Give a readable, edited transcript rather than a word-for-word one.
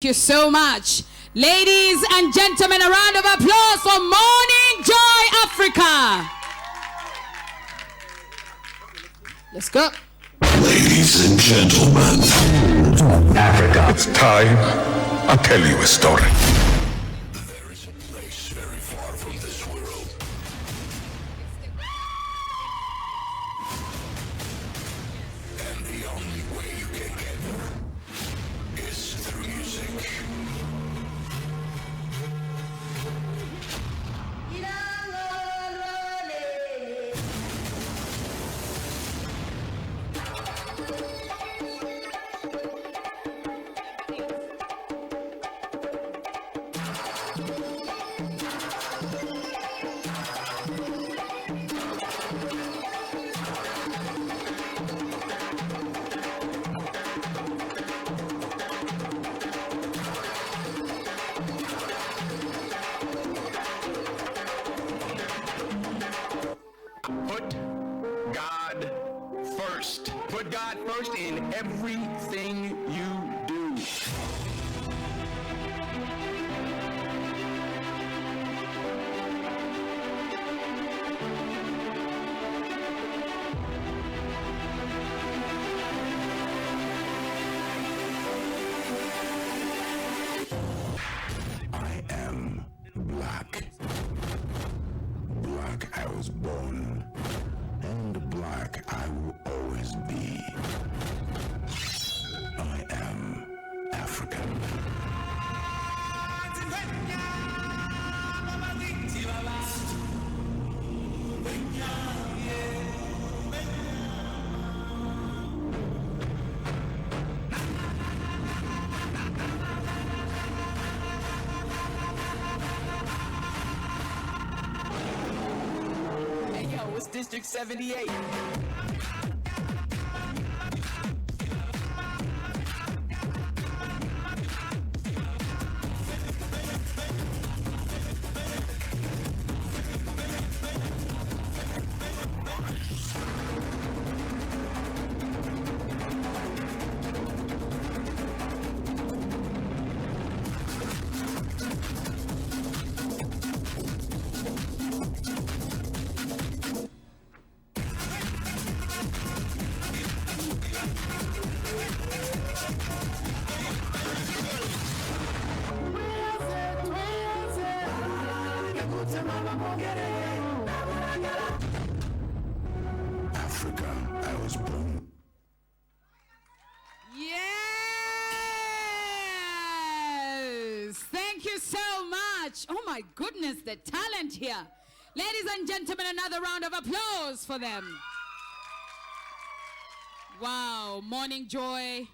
Thank you so much. Ladies and gentlemen, a round of applause for Morning Joy Africa. Let's go. Ladies and gentlemen, Africa. It's time I tell you a story. There is a place very far from this world. And the only way you can get there is through music. Put God first. Put God first in everything you do. I am black. Black I was born, and black I will always be. I am African. Hey yo, it's District 78. Africa I was born. Yes. Thank you so much. Oh my goodness, the talent here. Ladies and gentlemen, another round of applause for them. Wow, Morning Joy.